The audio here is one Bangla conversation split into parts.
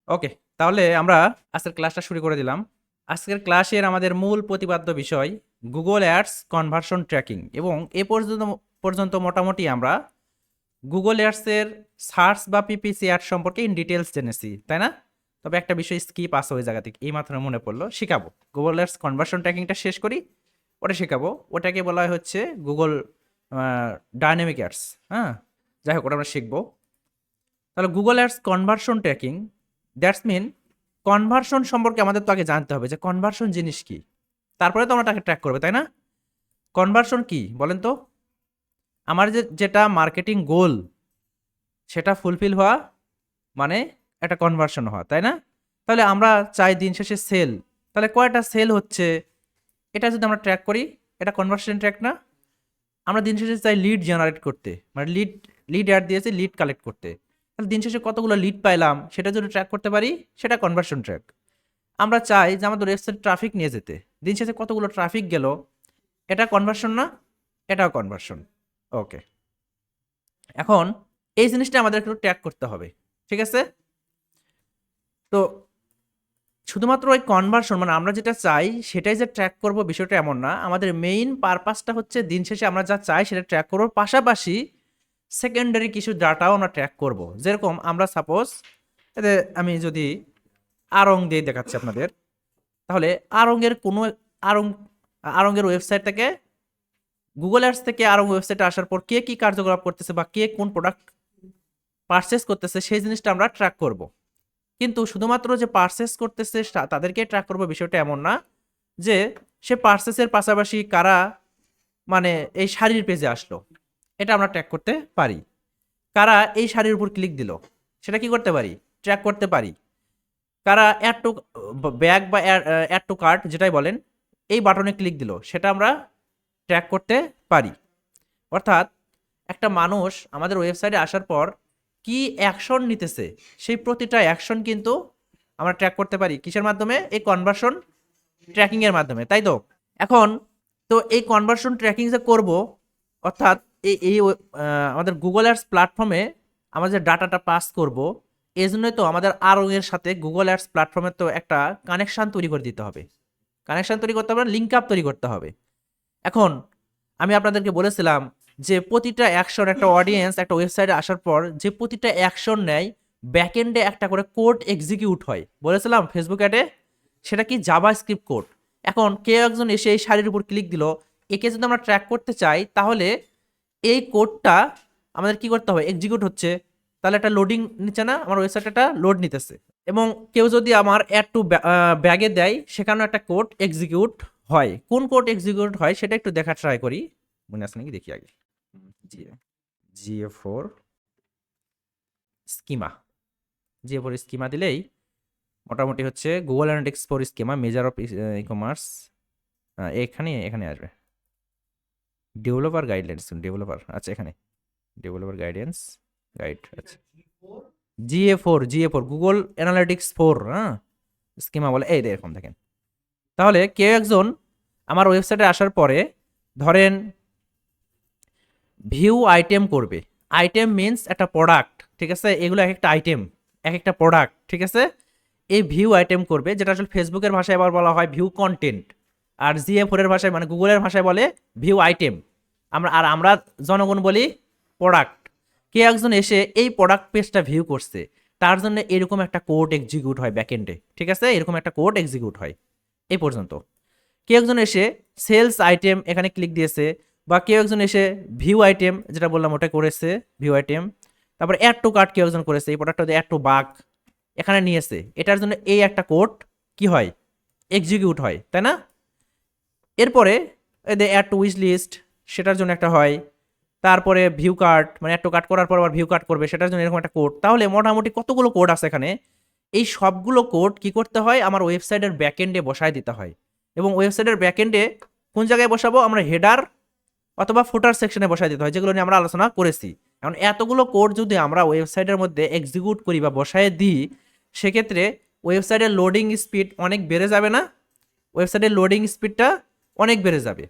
ওকে, তাহলে আমরা আজকের ক্লাসটা শুরু করে দিলাম। আজকের ক্লাসের আমাদের মূল প্রতিপাদ্য বিষয় গুগল অ্যাডস কনভার্সন ট্র্যাকিং, এবং এ পর্যন্ত মোটামুটি আমরা গুগল অ্যাডসের সার্চ বা পিপিসি অ্যাড সম্পর্কে ইন ডিটেলস জেনেছি, তাই না? তবে একটা বিষয় স্কিপ আছে ওই জায়গা থেকে, এই মাত্র মনে পড়লো, শেখাবো। গুগল অ্যাডস কনভার্সন ট্র্যাকিংটা শেষ করি, ওটা শেখাবো। ওটাকে বলা হয় হচ্ছে গুগল ডায়নামিক অ্যাডস। হ্যাঁ, যাই হোক, ওটা আমরা শিখবো। তাহলে Google ads conversion tracking, that's mean conversion সম্পর্কে আমাদের তো আগে জানতে হবে যে কনভার্সন জিনিস কি, তারপরে তো আমরা তাকে ট্র্যাক করবে, তাই না? কনভার্সন কি বলেন তো? আমার যেটা মার্কেটিং গোল সেটা ফুলফিল হওয়া মানে একটা কনভার্সন হওয়া, তাই না? তাহলে আমরা চাই দিন শেষে সেল, তাহলে কয়টা সেল হচ্ছে এটা যদি আমরা ট্র্যাক করি, এটা কনভার্সন ট্র্যাক না? আমরা দিন শেষে চাই লিড জেনারেট করতে, মানে লিড অ্যাড দিয়েছে, লিড কালেক্ট করতে। তাহলে দিন শেষে কতগুলো লিড পাইলাম সেটা যদি ট্র্যাক করতে পারি, সেটা কনভার্সন ট্র্যাক। আমরা চাই যে আমাদের ওয়েবসাইট ট্রাফিক নিয়ে যেতে, দিন শেষে কতগুলো ট্রাফিক গেল, এটা কনভার্সন না? এটাও কনভার্সন। ওকে, এখন এই জিনিসটা আমাদের একটু ট্র্যাক করতে হবে, ঠিক আছে? তো শুধুমাত্র ওই কনভার্সন মানে আমরা যেটা চাই সেটাই যে ট্র্যাক করব বিষয়টা এমন না। আমাদের মেইন পারপাসটা হচ্ছে দিন শেষে আমরা যা চাই সেটা ট্র্যাক করব, পাশাপাশি সেকেন্ডারি কিছু ডাটাও আমরা ট্র্যাক করব। যেরকম আমরা সাপোজ এতে আমি যদি আরং দিয়ে দেখাচ্ছি আপনাদের, তাহলে আরঙের কোনো আরং আরঙের ওয়েবসাইট থেকে, গুগল অ্যাডস থেকে আরং ওয়েবসাইটে আসার পর কে কি কার্যকলাপ করতেছে বা কে কোন প্রোডাক্ট পারচেস করতেছে সেই জিনিসটা আমরা ট্র্যাক করব। কিন্তু শুধুমাত্র যে পারচেস করতেছে তাদেরকে ট্র্যাক করবো বিষয়টা এমন না, যে সে পারচেসের পাশাপাশি কারা মানে এই শাড়ির পেজে আসলো এটা আমরা ট্র্যাক করতে পারি, কারা এই শাড়ির উপর ক্লিক দিল সেটা কি করতে পারি, ট্র্যাক করতে পারি, কারা অ্যাড টু ব্যাগ বা অ্যাড টু কার্ট যেটাই বলেন এই বাটনে ক্লিক দিল সেটা আমরা ট্র্যাক করতে পারি। অর্থাৎ একটা মানুষ আমাদের ওয়েবসাইটে আসার পর কি অ্যাকশন নিতেছে সেই প্রতিটা অ্যাকশন কিন্তু আমরা ট্র্যাক করতে পারি কিসের মাধ্যমে? এই কনভার্সন ট্র্যাকিং এর মাধ্যমে, তাই তো? এখন তো এই কনভার্সন ট্র্যাকিং যে করব, অর্থাৎ এই আমাদের গুগল অ্যাডস প্ল্যাটফর্মে আমরা যে ডাটাটা পাস করব, এই জন্যই তো আমাদের আরও এর সাথে গুগল অ্যাডস প্ল্যাটফর্মের তো একটা কানেকশন তৈরি করে দিতে হবে। কানেকশন তৈরি করতে হবে, লিঙ্ক আপ তৈরি করতে হবে। এখন আমি আপনাদেরকে বলেছিলাম যে প্রতিটা অ্যাকশন, একটা অডিয়েন্স একটা ওয়েবসাইটে আসার পর যে প্রতিটা অ্যাকশন নেয় ব্যাকএন্ডে একটা করে কোড এক্সিকিউট হয়, বলেছিলাম ফেসবুক অ্যাডে, সেটা কি জাভা স্ক্রিপ্ট কোড। এখন কেউ একজন এসে এই শাড়ির উপর ক্লিক দিল, একে যদি আমরা ট্র্যাক করতে চাই তাহলে এই কোডটা আমাদের কি করতে হবে, এক্সিকিউট হচ্ছে, তাহলে একটা লোডিং নিচ্ছে না, আমার ওয়েবসাইটে একটা লোড নিতেছে। এবং কেউ যদি আমার অ্যাড টু ব্যাগে দেয় সেখানেও একটা কোড এক্সিকিউট হয়। কোন কোড এক্সিকিউট হয় সেটা একটু দেখার ট্রাই করি, মনে আছে নাকি দেখি আগে। GA4 স্কিমা, GA4 স্কিমা দিলেই মোটামুটি হচ্ছে Google analytics for schema measure of e commerce, এখানে এখানে আসবে ডেভেলপার গাইডলাইন্স, ডেভেলপার, আচ্ছা এখানে ডেভেলপার গাইডেন্স গাইড, আচ্ছা GA4 গুগল অ্যানালিটিক্স 4, হ্যাঁ স্কিমা বলে, এই এরকম দেখেন। তাহলে কেউ একজন আমার ওয়েবসাইটে আসার পরে ধরেন ভিউ আইটেম করবে, আইটেম মিনস একটা প্রোডাক্ট, ঠিক আছে? এগুলো এক একটা আইটেম, এক একটা প্রোডাক্ট, ঠিক আছে? এই ভিউ আইটেম করবে, যেটা আসলে ফেসবুকের ভাষায় আবার বলা হয় ভিউ কন্টেন্ট, আর GA4 এর ভাষায় মানে গুগলের ভাষায় বলে ভিউ আইটেম। আমরা জনগণ বলি প্রোডাক্ট। কে একজন এসে এই প্রোডাক্ট পেজটা ভিউ করছে, তার জন্য এরকম একটা কোড এক্সিকিউট হয় ব্যাকএন্ডে, ঠিক আছে? এরকম একটা কোড এক্সিকিউট হয়। এই পর্যন্ত কেউ একজন এসে সেলস আইটেম এখানে ক্লিক দিয়েছে, বা কেউ একজন এসে ভিউ আইটেম যেটা বললাম ওটা করেছে, ভিউ আইটেম। তারপর অ্যাড টু কার্ট কেউ একজন করেছে, এই প্রোডাক্টটা অ্যাড টু বাক এখানে নিয়েছে, এটার জন্য এই একটা কোড কি হয়, এক্সিকিউট হয়, তাই না? এরপরে অ্যাড টু উইশ লিস্ট সেটার জন্য একটা হয়, তারপরে ভিউ কার্ট মানে অ্যাড টু কার্ট করার পর আবার ভিউ কার্ট করবে সেটার জন্য এরকম একটা কোড। তাহলে মোটামুটি কতগুলো কোড আছে এখানে? এই সবগুলো কোড কি করতে হয়, আমার ওয়েবসাইটের ব্যাকএন্ডে বসায় দিতে হয়। এবং ওয়েবসাইটের ব্যাকএন্ডে কোন জায়গায় বসাবো, আমরা হেডার অথবা ফুটার সেকশনে বসায় দিতে হয়, যেগুলো নিয়ে আমরা আলোচনা করেছি। এখন এতগুলো কোড যদি আমরা ওয়েবসাইটের মধ্যে এক্সিকিউট করি বা বসায় দিই, সেক্ষেত্রে ওয়েবসাইটের লোডিং স্পিড অনেক বেড়ে যাবে না? ওয়েবসাইটের লোডিং স্পিডটা অনেক বেড়ে যাবে।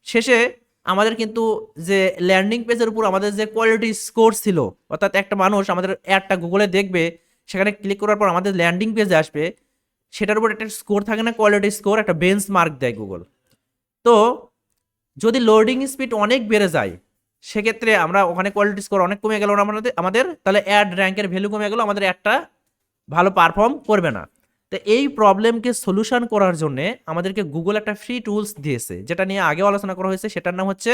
শেষে আমাদের কিন্তু যে ল্যান্ডিং পেজের উপর আমাদের যে কোয়ালিটি স্কোর ছিল, অর্থাৎ একটা মানুষ আমাদের অ্যাডটা গুগলে দেখবে, সেখানে ক্লিক করার পর আমাদের ল্যান্ডিং পেজে আসবে, সেটার উপর একটা স্কোর থাকে না, কোয়ালিটি স্কোর, একটা বেঞ্চ মার্ক দেয় গুগল। তো যদি লোডিং স্পিড অনেক বেড়ে যায়, সেক্ষেত্রে আমরা ওখানে কোয়ালিটি স্কোর অনেক কমে গেল আমাদের তাহলে অ্যাড র্যাঙ্কের ভ্যালু কমে গেল, আমাদের একটা ভালো পারফর্ম করবে না। তো এই প্রবলেমকে সলিউশন করার জন্য আমাদেরকে গুগল একটা ফ্রি টুলস দিয়েছে, যেটা নিয়ে আগেও আলোচনা করা হয়েছে, সেটার নাম হচ্ছে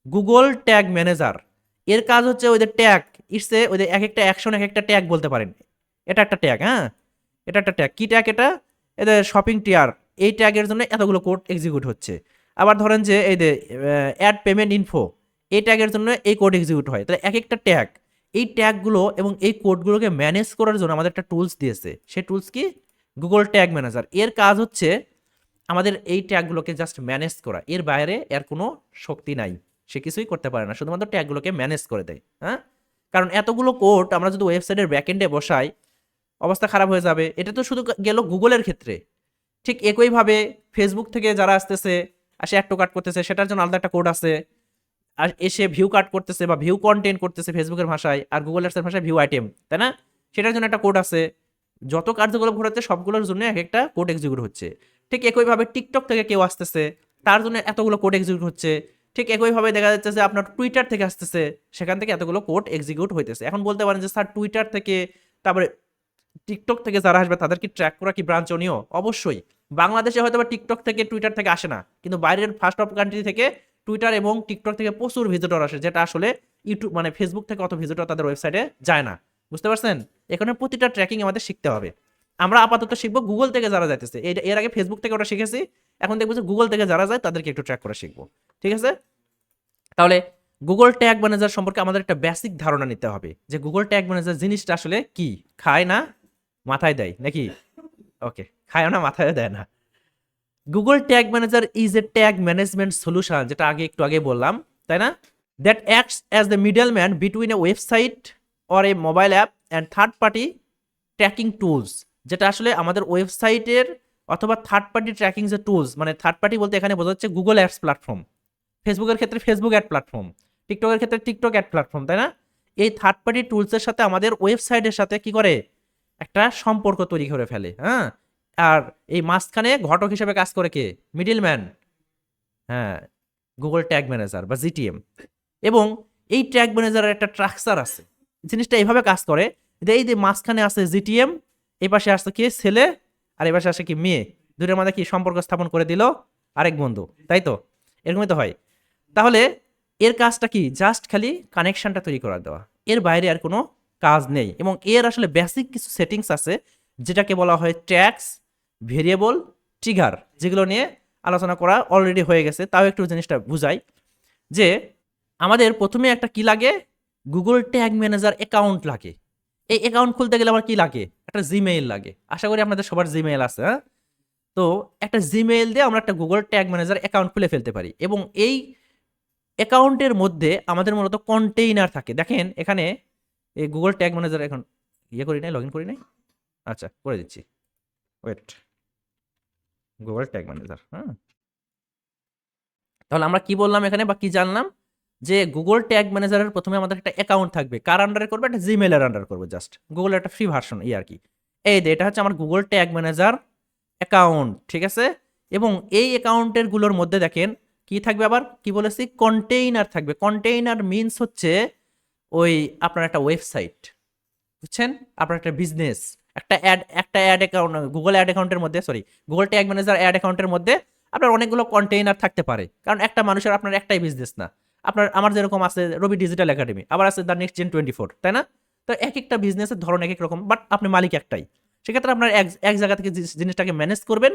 গুগল ট্যাগ ম্যানেজার। এর কাজ হচ্ছে ওই যে ট্যাগ, ইটসে ওই যে এক একটা অ্যাকশন এক একটা ট্যাগ বলতে পারেন। এটা একটা ট্যাগ, হ্যাঁ এটা একটা ট্যাগ। কি ট্যাগ এটা? এদের শপিং টিয়ার, এই ট্যাগের জন্য এতগুলো কোড এক্সিকিউট হচ্ছে। আবার ধরেন যে এই যে অ্যাড পেমেন্ট ইনফো, এই ট্যাগের জন্য এই কোড এক্সিকিউট হয়। তাহলে এক একটা ট্যাগ, এই ট্যাগগুলো এবং এই কোডগুলোকে ম্যানেজ করার জন্য আমাদের একটা টুলস দিয়েছে। সেই টুলস কি? Google tag manager. এর কাজ হচ্ছে আমাদের এই ট্যাগগুলোকে জাস্ট ম্যানেজ করা, এর বাইরে এর কোনো শক্তি নাই, সে কিছুই করতে পারে না, শুধুমাত্র ট্যাগগুলোকে ম্যানেজ করে দেয়। হ্যাঁ, কারণ এতগুলো কোড আমরা যদি ওয়েবসাইটের ব্যাকএন্ডে বসাই, অবস্থা খারাপ হয়ে যাবে। এটা তো শুধু গেল গুগলের ক্ষেত্রে। ঠিক একইভাবে ফেসবুক থেকে যারা আসতেছে, আসে অ্যাড টু কার্ট করতেছে, সেটার জন্য আলাদা একটা কোড আছে। আর এসে ভিউ কাট করতেছে বা ভিউ কন্টেন্ট করতেছে ফেসবুকের ভাষায়, আর গুগল অ্যাডসের ভাষায় ভিউ আইটেম, তাই না? সেটার জন্য একটা কোড আছে। যত কার্যকলাপ ঘটাচ্ছে সবগুলোর জন্য এক একটা কোড এক্সিকিউট হচ্ছে। ঠিক একইভাবে টিকটক থেকে কেউ আসতেছে, তার জন্য এতগুলো কোড এক্সিকিউট হচ্ছে। ঠিক একইভাবে দেখা যাচ্ছে যে আপনার টুইটার থেকে আসতেছে, সেখান থেকে এতগুলো কোড এক্সিকিউট হইতেছে। এখন বলতে পারেন যে স্যার টুইটার থেকে, তারপরে টিকটক থেকে যারা আসবে তাদের কি ট্র্যাক করা কি ব্রাঞ্চনীয়? অবশ্যই। বাংলাদেশে হয়তো বা টিকটক থেকে টুইটার থেকে আসে না, কিন্তু বাইরের ফার্স্ট অফ কান্ট্রি থেকে টুইটার এবং টিকটক থেকে প্রচুর ভিজিটর আসে, যেটা আসলে ইউটিউব মানে ফেসবুক থেকে অত ভিজিটর তাদের ওয়েবসাইটে যায় না। বুঝতে পারছেন? এখানে প্রতিটা ট্র্যাকিং আমাদের শিখতে হবে। আমরা আপাতত শিখবো গুগল থেকে যারা যাইতেছে, এর আগে ফেসবুক থেকে ওটা শিখেছি, এখন দেখবো যে গুগল থেকে যারা যায় তাদেরকে একটু ট্র্যাক করা শিখবো। ঠিক আছে? তাহলে গুগল ট্যাগ ম্যানেজার সম্পর্কে আমাদের একটা বেসিক ধারণা নিতে হবে, যে গুগল ট্যাগ ম্যানেজার জিনিসটা আসলে কি, খায় না মাথায় দেয় নাকি? ওকে, খায়ও না মাথায় দেয় না। Google tag manager is a tag management solution, যেটা একটু আগে বললাম, তাই না? That acts as the middle man between A website or a mobile app and third party tracking tools, যেটা আসলে আমাদের ওয়েবসাইটের অথবা থার্ড পার্টি ট্র্যাকিং যে টুলস, মানে থার্ড পার্টি বলতে এখানে বোঝা যাচ্ছে গুগল অ্যাডস প্ল্যাটফর্ম, ফেসবুকের ক্ষেত্রে ফেসবুক অ্যাড প্ল্যাটফর্ম, টিকটকের ক্ষেত্রে টিকটক অ্যাড প্ল্যাটফর্ম, তাই না? এই থার্ড পার্টি টুলসের সাথে আমাদের ওয়েবসাইটের সাথে কি করে, একটা সম্পর্ক তৈরি করে ফেলে। হ্যাঁ, আর এই মাঝখানে ঘটক হিসেবে কাজ করে কে? Middle man. হ্যাঁ, গুগল ট্যাগ ম্যানেজার বা জিটিএম। এবং এই ট্যাগ ম্যানেজারের একটা স্ট্রাকচার আছে, জিনিসটা এইভাবে কাজ করে যে এই যে মাঝখানে আছে জিটিএম, এই পাশে আসছে কি ছেলে, আর এই পাশে আসে কি মেয়ে, দুটোর মধ্যে কি সম্পর্ক স্থাপন করে দিল আরেক বন্ধু, তাই তো? এরকমই তো হয়। তাহলে এর কাজটা কি? জাস্ট খালি কানেকশনটা তৈরি করে দেওয়া, এর বাইরে আর কোনো কাজ নেই। এবং এর আসলে বেসিক কিছু সেটিংস আছে, যেটাকে বলা হয় ট্যাগস, ভেরিয়েবল, ট্রিগার, যেগুলো নিয়ে আলোচনা করা অলরেডি হয়ে গেছে। তাও একটু জিনিসটা বুঝাই, যে আমাদের প্রথমে একটা কি লাগে, গুগল ট্যাগ ম্যানেজার অ্যাকাউন্ট লাগে। এই অ্যাকাউন্ট খুলতে গেলে আমার কি লাগে? একটা জিমেইল লাগে। আশা করি আপনাদের সবার জিমেইল আছে। হ্যাঁ, তো একটা জিমেইল দিয়ে আমরা একটা গুগল ট্যাগ ম্যানেজার অ্যাকাউন্ট খুলে ফেলতে পারি। এবং এই অ্যাকাউন্টের মধ্যে আমাদের মূলত কন্টেইনার থাকে। দেখেন এখানে এই গুগল ট্যাগ ম্যানেজার এখন করি নাই, লগ ইন করি নাই। আচ্ছা, করে দিচ্ছি, ওয়েট। গুগল ট্যাগ ম্যানেজার, হ্যাঁ। তাহলে আমরা কি বললাম এখানে বা কি জানলাম, যে গুগল ট্যাগ ম্যানেজারের প্রথমে আমাদের একটা অ্যাকাউন্ট থাকবে। কার আন্ডারে করবে? একটা জিমেইলের আন্ডার করবে, জাস্ট গুগলের একটা ফ্রি ভার্সন এই আর কি। এই যে এটা হচ্ছে আমার গুগল ট্যাগ ম্যানেজার অ্যাকাউন্ট, ঠিক আছে? এবং এই অ্যাকাউন্টের গুলোর মধ্যে দেখেন কি থাকবে, আবার কি বলেছি, কন্টেইনার থাকবে। কন্টেইনার মিনস হচ্ছে ওই আপনার একটা ওয়েবসাইট, বুঝছেন, আপনার একটা বিজনেস, একটা অ্যাড অ্যাকাউন্ট, গুগল অ্যাড অ্যাকাউন্টের মধ্যে, sorry, Google tag manager ad অ্যাকাউন্টের মধ্যে আপনার অনেকগুলো কন্টেইনার থাকতে পারে। কারণ একটা মানুষের আপনার একটাই বিজনেস না। আমার যেরকম আছে রবি ডিজিটাল একাডেমি, আবার আছে দ্য নেক্সট জেন 24, তাই না? তো এক একটা বিজনেসের ধরন এক এক রকম, বাট আপনি মালিক একটাই। সেক্ষেত্রে আপনার এক জায়গা থেকে জিনিসটাকে ম্যানেজ করবেন,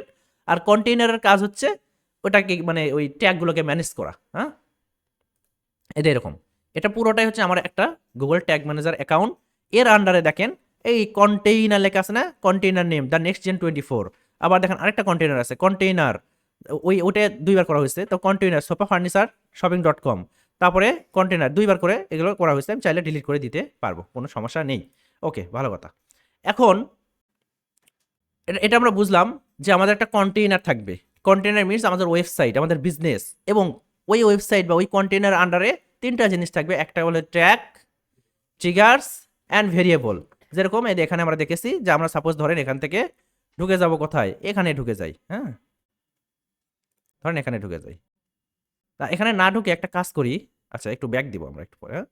আর কন্টেইনারের কাজ হচ্ছে ওটাকে মানে ওই ট্যাগগুলোকে ম্যানেজ করা। হ্যাঁ, এটা এরকম। এটা পুরোটাই হচ্ছে আমার একটা গুগল ট্যাগ ম্যানেজার অ্যাকাউন্ট। এর আন্ডারে দেখেন এই কন্টেইনার লেখা আছে না, container name the next gen 24। আবার দেখেন আরেকটা কন্টেইনার আছে, কন্টেইনার, ওটা দুইবার করা হয়েছে। তো কন্টেইনার সোফা ফার্নিচার শপিং.com, তারপরে কন্টেইনার দুইবার করে এগুলো করা হয়েছে। আমি চাইলে ডিলিট করে দিতে পারবো, কোনো সমস্যা নেই। ওকে, ভালো কথা। এখন এটা আমরা বুঝলাম যে আমাদের একটা কন্টেইনার থাকবে। কন্টেইনার মিনস আমাদের ওয়েবসাইট, আমাদের বিজনেস, এবং ওই ওয়েবসাইট বা ওই কন্টেইনার আন্ডারে তিনটা জিনিস থাকবে। একটা হলো ট্র্যাক, ট্রিগার্স অ্যান্ড ভেরিয়েবল। যেরকম এই যে এখানে আমরা দেখেছি যে আমরা সাপোজ ধরেন এখান থেকে ঢুকে যাব কোথায়, এখানে ঢুকে যাই, হ্যাঁ ধরেন এখানে ঢুকে যাই। তা এখানে না ঢুকে একটা কাজ করি, আচ্ছা একটু ব্যাক দিব আমরা একটু পরে, হ্যাঁ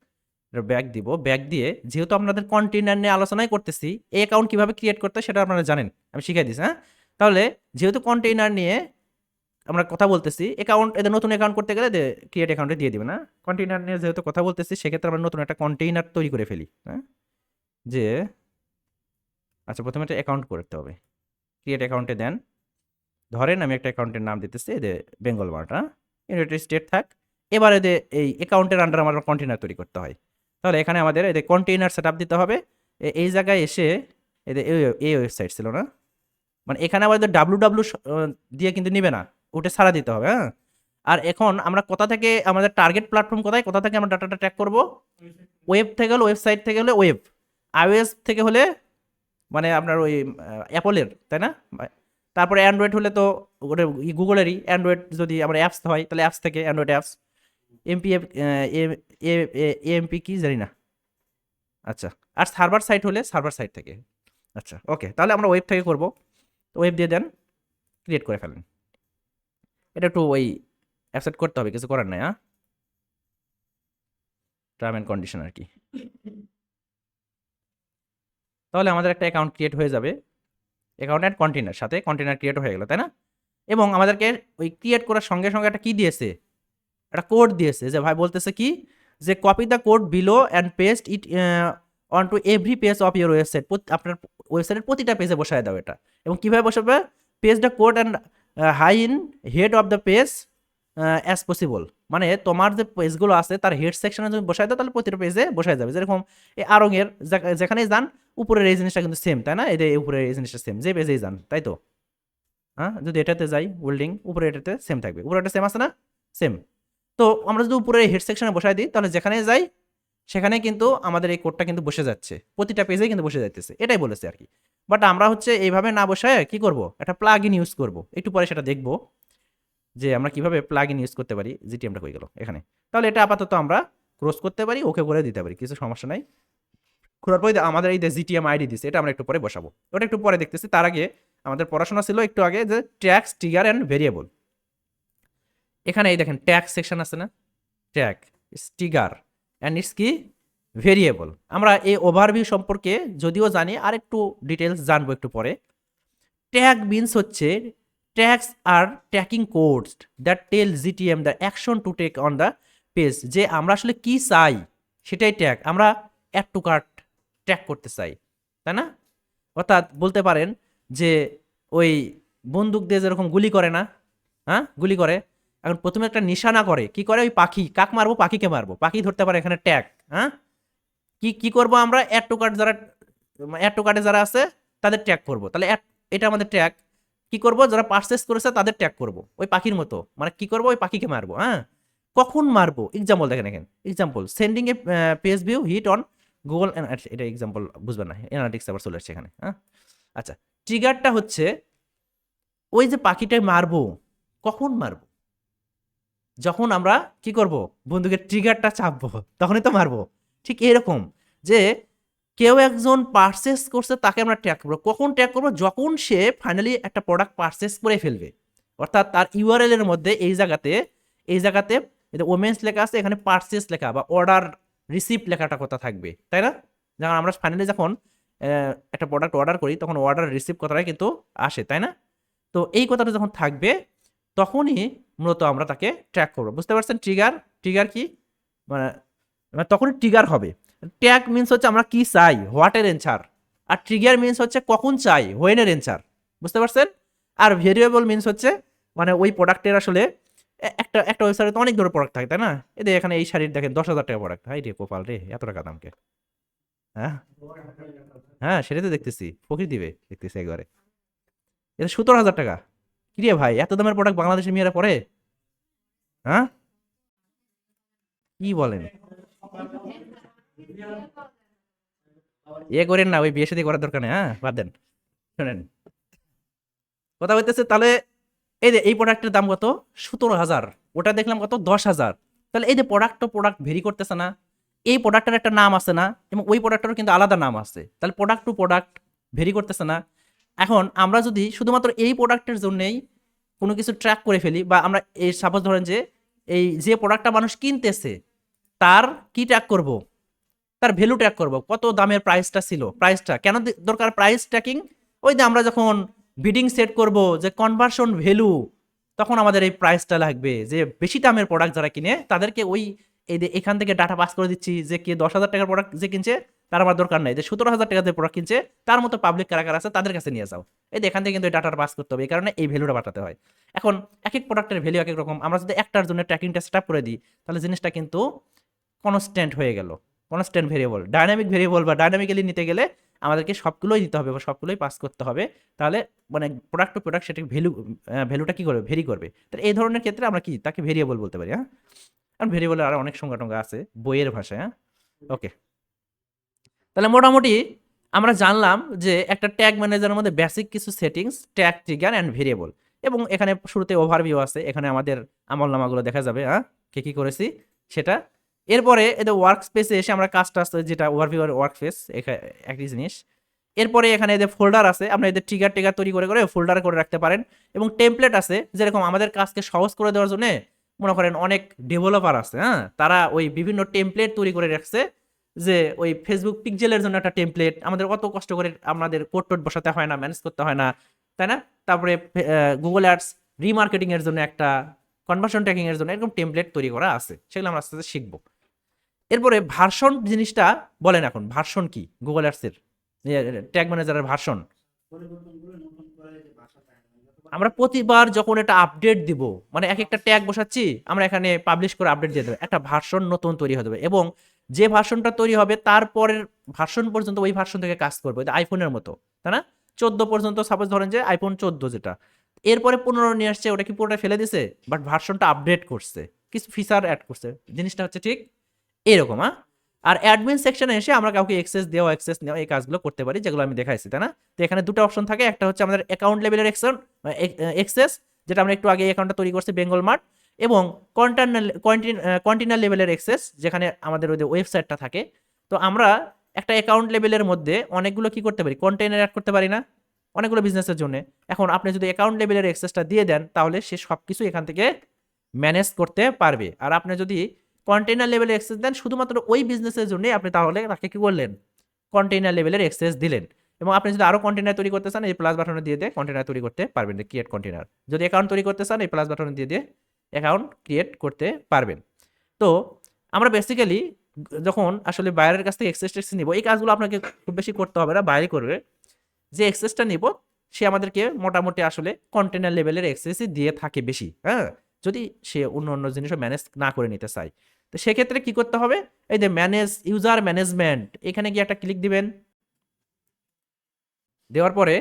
ব্যাক দিব, ব্যাক দিয়ে যেহেতু আপনাদের কন্টেইনার নিয়ে আলোচনাই করতেছি, এই অ্যাকাউন্ট কিভাবে ক্রিয়েট করতে হয় সেটা আপনারা জানেন, আমি শিখাই দিচ্ছি। হ্যাঁ তাহলে যেহেতু কন্টেইনার নিয়ে আমরা কথা বলতেছি, অ্যাকাউন্ট এদের নতুন অ্যাকাউন্ট করতে গেলে ক্রিয়েট অ্যাকাউন্টে দিয়ে দিবে না, কন্টেইনার নিয়ে যেহেতু কথা বলতেছি সেক্ষেত্রে আমরা নতুন একটা কন্টেইনার তৈরি করে ফেলি। হ্যাঁ যে আচ্ছা প্রথমে একটা অ্যাকাউন্ট করতে হবে, ক্রিয়েট অ্যাকাউন্টে দেন, ধরেন আমি একটা অ্যাকাউন্টের নাম দিতেছি এই যে বেঙ্গল মার্ট, হ্যাঁ ইউনাইটেড স্টেট থাক। এবার এদের এই অ্যাকাউন্টের আন্ডার আমার কন্টেইনার তৈরি করতে হয়, তাহলে এখানে আমাদের এদের কন্টেইনার সেট দিতে হবে। এই জায়গায় এসে এদের এই ওয়েবসাইট ছিল না, মানে এখানে আমাদের ডাব্লু দিয়ে কিন্তু নিবে না, ওটা ছাড়া দিতে হবে। হ্যাঁ আর এখন আমরা কোথা থেকে আমাদের টার্গেট প্ল্যাটফর্ম কোথায়, কোথা থেকে আমরা ডাটাটা ট্র্যাক করব, ওয়েব থেকে হলে ওয়েবসাইট থেকে হলে ওয়েব, আইওএস থেকে হলে মানে আপনার ওই অ্যাপলের, তাই না, তারপরে অ্যান্ড্রয়েড হলে তো ওটা গুগলেরই, অ্যান্ড্রয়েড যদি আমরা অ্যাপস হয় তাহলে অ্যাপস থেকে অ্যান্ড্রয়েড অ্যাপস, এমপি এএমপি কি জানি না, আচ্ছা আর সার্ভার সাইট হলে সার্ভার সাইট থেকে। আচ্ছা ওকে, তাহলে আমরা ওয়েব থেকে করব, ওয়েব দিয়ে দেন, ক্রিয়েট করে ফেলেন। এটা একটু ওই অ্যাকসেপ্ট করতে হবে, কিছু করার নাই, হ্যাঁ টার্ম অ্যান্ড কন্ডিশন আর কি। তাহলে আমাদের একটা অ্যাকাউন্ট ক্রিয়েট হয়ে যাবে, অ্যাকাউন্ট অ্যান্ড কন্টেইনার, সাথে কন্টেইনার ক্রিয়েট হয়ে গেল, তাই না। এবং আমাদেরকে ওই ক্রিয়েট করার সঙ্গে সঙ্গে একটা কি দিয়েছে, একটা কোড দিয়েছে, যে ভাই বলতেছে কি যে copy the code below and paste it on to every page of your website, আপনার ওয়েবসাইটের প্রতিটা পেজে বসায় দাও এটা। এবং কীভাবে বসাবে, page the code and high in head of the page as possible, মানে তোমার যে পেজগুলো আছে তার হেড সেকশনে যদি বসায় দাও তাহলে প্রতিটা পেজে বসায় যাবে। যেরকম এই আরঙের যেখানেই যান উপরের এই জিনিসটা কিন্তু সেম, তাই না, এই উপরের এই জিনিসটা সেম যে পেজেই যান, তাই তো। হ্যাঁ যদি এটাতে যাই ওয়েল্ডিং, উপরে এটাতে সেম থাকবে, উপরে এটা সেম আছে না, সেম। তো আমরা যদি উপরে হেড সেকশনে বসাই দিই তাহলে যেখানে যাই সেখানে কিন্তু আমাদের এই কোডটা কিন্তু বসে যাচ্ছে, প্রতিটা পেজেই কিন্তু বসে যাইতেছে, এটাই বলেছে আর কি। বাট আমরা হচ্ছে এইভাবে না বসায় কি করব, একটা প্লাগ ইন ইউজ করবো, একটু পরে সেটা দেখবো যে আমরা কিভাবে প্লাগ ইন ইউজ করতে পারি। জিটিএমটা হয়ে গেল এখানে, তাহলে এটা আপাতত আমরা ক্রস করতে পারি, ওকে করে দিতে পারি, কিছু সমস্যা নাই। করার পরে আমাদের এই যে জিটিএম আইডি দিচ্ছে এটা আমরা একটু পরে বসাবো, ওটা একটু পরে দেখতেছি। তার আগে আমাদের পড়াশোনা ছিল একটু আগে যে ট্যাক্স, ট্রিগার অ্যান্ড ভেরিয়েবল। এখানে এই দেখেন ট্যাক্স সেকশন আছে না, ট্যাগ, ট্রিগার অ্যান্ড ইটস কি ভেরিয়েবল। আমরা এই ওভারভিউ সম্পর্কে যদিও জানি, আর একটু ডিটেলস জানবো একটু পরে। ট্যাগ মিনস হচ্ছে ট্যাগস আর tracking codes that tell GTM the action to take on the page, যে আমরা আসলে কি চাই সেটাই ট্যাগ, আমরা অ্যাড টু কার্ট ট্র্যাক করতে চাই, তাই না। অর্থাৎ বলতে পারেন যে ওই বন্দুক দিয়ে যেরকম গুলি করে না, হ্যাঁ গুলি করে, এখন প্রথমে একটা নিশানা করে, কি করে ওই পাখি, কাক মারবো পাখিকে মারবো, পাখি ধরতে পারে, এখানে ট্যাগ। হ্যাঁ কি কি করবো আমরা, অ্যাড টু কার্ট যারা, অ্যাড টু কার্টে যারা আছে তাদের ট্যাগ করবো, তাহলে এটা আমাদের ট্যাগ। কি করব, যারা পারচেস করেছে তাদের ট্যাগ করব ওই পাখির মতো, মানে কি করব ওই পাখিকে মারবো। হ্যাঁ কখন মারবো, এক্সাম্পল দেখেন, এখানে example sending a page view hit on Google, এটা এক্সাম্পল বুঝবেন না, অ্যানালিটিক্স আবার চলে আসছে এখানে। হ্যাঁ আচ্ছা ট্রিগারটা হচ্ছে ওই যে পাখিটাই মারবো, কখন মারবো, যখন আমরা কি করব, বন্দুকের ট্রিগারটা চাপবো তখনই তো মারবো। ঠিক এরকম যে কেউ একজন পারচেস করছে তাকে আমরা ট্র্যাক করবো, কখন ট্র্যাক করবো, যখন সে ফাইনালি একটা প্রোডাক্ট পারচেস করে ফেলবে, অর্থাৎ তার ইউআরএল এর মধ্যে এই জায়গাতে ওমেন্স লেখা আছে, এখানে পারচেস লেখা বা অর্ডার রিসিপ্ট লেখাটা কথা থাকবে, তাই না। যখন আমরা ফাইনালি যখন একটা প্রোডাক্ট অর্ডার করি তখন অর্ডার রিসিপ্ট কথাটা কিন্তু আসে, তাই না। তো এই কথাটা যখন থাকবে তখনই মূলত আমরা তাকে ট্র্যাক করবো, বুঝতে পারছেন। ট্রিগার, ট্রিগার কি মানে তখনই ট্রিগার হবে। ট্যাগ মিনস হচ্ছে আমরা কি চাই, হোয়াট এর এনসার, আর ট্রিগার মিনস হচ্ছে কখন চাই, হোয়েন এর এনসার, বুঝতে পারছেন। আর ভেরিয়েবল মিনস হচ্ছে মানে ওই প্রোডাক্টের আসলে একটা একটা ওয়েবসাইটে তো অনেক ধরনের প্রোডাক্ট থাকে, তাই না। এদের এখানে এই শাড়ির দেখেন 10,000 টাকা প্রোডাক্ট, হাই রে কোপাল রে, এত টাকা দামকে। হ্যাঁ হ্যাঁ সেটাই তো দেখতেছি, ফকির দিবে দেখতেছি একবারে, এটা 17,000 টাকা। কি রে ভাই, এত দামের প্রোডাক্ট বাংলাদেশের মেয়েরা পরে, হ্যাঁ কি বলেন, করেন না, ওই বিয়ে শাদী করার দরকার নেই, হ্যাঁ বাদ দেন। শোনেন কথা বলতেছে, তাহলে এই যে এই প্রোডাক্টের দাম কত, 17,000, ওটা দেখলাম কত 10,000, তাহলে এই যে প্রোডাক্ট ভেরি করতেছে না, এই প্রোডাক্টের একটা নাম আছে না, এবং ওই প্রোডাক্টেরও কিন্তু আলাদা নাম আছে, তাহলে প্রোডাক্ট টু প্রোডাক্ট ভেরি করতেছে না। এখন আমরা যদি শুধুমাত্র এই প্রোডাক্টের জন্যই কোনো কিছু ট্র্যাক করে ফেলি, বা আমরা এই সাপোজ ধরেন যে এই যে প্রোডাক্টটা মানুষ কিনতেছে তার কি ট্র্যাক করব, তার ভ্যালু ট্র্যাক করব, কত দামের প্রাইসটা ছিল, প্রাইসটা কেন দরকার প্রাইস ট্র্যাকিং, ওই যে আমরা যখন বিডিং সেট করব যে কনভার্সন ভ্যালু, তখন আমাদের এই প্রাইসটা লাগবে, যে বেশি দামের প্রোডাক্ট যারা কিনে তাদেরকে ওই এই যে এখান থেকে ডাটা পাস করে দিচ্ছি যে কে 10,000 টাকার প্রোডাক্ট যে কিনছে তার আমার দরকার নাই, যে 17,000 টাকা দিয়ে প্রোডাক্ট কিনছে তার মতো পাবলিক কারা কারা আছে তাদের কাছে নিয়ে যাও, এই এখান থেকে কিন্তু এই ডাটাটা পাস করতে হবে, এই কারণে এই ভ্যালুটা বাড়াতে হয়। এখন এক এক প্রোডাক্টের ভ্যালু এক এক রকম, আমরা যদি একটার জন্য ট্র্যাকিংটা সেট আপ করে দিই তাহলে জিনিসটা কিন্তু কনস্ট্যান্ট হয়ে গেল, কনস্ট্যান্ট ভেরিয়েবল। ডাইনামিক ভেরিয়েবল বা ডাইনামিক্যালি নিতে গেলে আমাদেরকে সবগুলোই দিতে হবে বা সবগুলোই পাস করতে হবে, তাহলে মানে প্রোডাক্ট টু প্রোডাক্ট সেটা ভ্যালুটা কি করবে, ভেরি করবে। তাহলে এই ধরনের ক্ষেত্রে আমরা কি তাকে ভেরিয়েবল বলতে পারি। হ্যাঁ, কারণ ভেরিয়েবলের আরো অনেক সংজ্ঞা টঙ্গা আছে বইয়ের ভাষায়। হ্যাঁ, ওকে, তাহলে মোটামুটি আমরা জানলাম যে একটা ট্যাগ ম্যানেজারের মধ্যে বেসিক কিছু settings, tag, trigger and variable, এবং এখানে শুরুতে ওভারভিউ আছে, এখানে আমাদের আমলনামাগুলো দেখা যাবে, হ্যাঁ কে কী করেছি সেটা। এরপরে এদের ওয়ার্ক স্পেসে এসে আমরা কাজটা আছে যেটা ওভারভিউ আর ওয়ার্ক স্পেস একই জিনিস। এরপরে এখানে এদের ফোল্ডার আছে, আমরা এদের ট্রিগার টিগার তৈরি করে করে ফোল্ডার করে রাখতে পারেন, এবং টেমপ্লেট আছে যেরকম আমাদের কাজকে সহজ করে দেওয়ার জন্য মনে করেন অনেক ডেভেলপার আছে, হ্যাঁ তারা ওই বিভিন্ন টেমপ্লেট তৈরি করে রাখছে, যে ওই ফেসবুক পিক্সেলের জন্য একটা টেমপ্লেট, আমাদের অত কষ্ট করে আমাদের কোড টোড বসাতে হয় না, ম্যানেজ করতে হয় না, তাই না। তারপরে গুগল অ্যাডস রিমার্কেটিং এর জন্য একটা, কনভার্সন ট্র্যাকিং এর জন্য এরকম টেমপ্লেট তৈরি করা আছে, সেগুলো আমরা আস্তে আস্তে শিখবো। এরপরে ভার্সন জিনিসটা বলেন, এখন ভার্সন কি গুগল অ্যাডসের ট্যাগ ম্যানেজারের ভার্সন। আমরা প্রতিবার যখন এটা আপডেট দিব, মানে এক একটা ট্যাগ বসাচ্ছি আমরা এখানে পাবলিশ করে আপডেট দিয়ে দেবো, একটা ভার্সন নতুন তৈরি হয়ে যাবে, এবং যে ভার্সনটা তৈরি হবে তারপরের ভার্সন পর্যন্ত ওই ভার্সন থেকে কাজ করবে, আইফোনের মতো, তাই না। 14 পর্যন্ত সাপোজ ধরেন যে আইফোন 14 যেটা, এরপরে 15 নিয়ে আসছে, ওটা কি পুরোটা ফেলে দিছে, বাট ভার্সনটা আপডেট করছে, কিছু ফিচার অ্যাড করছে, জিনিসটা হচ্ছে ঠিক এরকম। হ্যাঁ, আর অ্যাডমিন সেকশনে এসে আমরা কাউকে অ্যাক্সেস দেওয়া, অ্যাক্সেস নেওয়া, এই কাজগুলো করতে পারি যেগুলো আমি দেখাইছি, তাই না। তো এখানে দুটো অপশন থাকে, একটা হচ্ছে আমাদের অ্যাকাউন্ট লেভেলের অ্যাক্সেস, যেটা আমরা একটু আগে অ্যাকাউন্টটা তৈরি করছি বেঙ্গল মার্ট, এবং কন্টেনার লেভেলের অ্যাক্সেস, যেখানে আমাদের ওই ওয়েবসাইটটা থাকে। তো আমরা একটা অ্যাকাউন্ট লেভেলের মধ্যে অনেকগুলো কি করতে পারি, কন্টেনার অ্যাড করতে পারি না, অনেকগুলো বিজনেসের জন্য। এখন আপনি যদি অ্যাকাউন্ট লেভেলের অ্যাক্সেসটা দিয়ে দেন তাহলে সে সব কিছু এখান থেকে ম্যানেজ করতে পারবে, আর আপনি যদি কন্টেইনার লেভেলের অ্যাক্সেস দেন শুধুমাত্র ওই বিজনেসের জন্যই, আপনি তাহলে তাকে কি করলেন, কন্টেইনার লেভেলের অ্যাক্সেস দিলেন। এবং আপনি যদি আরো কন্টেইনার তৈরি করতে চান এই প্লাস বাটনে দিয়ে দিয়ে কন্টেইনার তৈরি করতে পারবেন, ক্রিয়েট কন্টেইনার। যদি অ্যাকাউন্ট তৈরি করতে চান এই প্লাস বাটনে দিয়ে দিয়ে অ্যাকাউন্ট ক্রিয়েট করতে পারবেন। তো আমরা বেসিক্যালি যখন আসলে বাইরের কাছ থেকে অ্যাক্সেস টেক্সেস নিব, এই কাজগুলো আপনাকে খুব বেশি করতে হবে না, বাইরে করবে। যে অ্যাক্সেসটা নিব সে আমাদেরকে মোটামুটি আসলে কন্টেইনার লেভেলের অ্যাক্সেসই দিয়ে থাকে বেশি, হ্যাঁ যদি সে অন্য অন্য জিনিসও ম্যানেজ না করে নিতে চায়। তো সেক্ষেত্রে কি করতে হবে, এই যে ম্যানেজ ইউজার ম্যানেজমেন্ট, এখানে গিয়ে একটা ক্লিক দিবেন, দেওয়ার পরে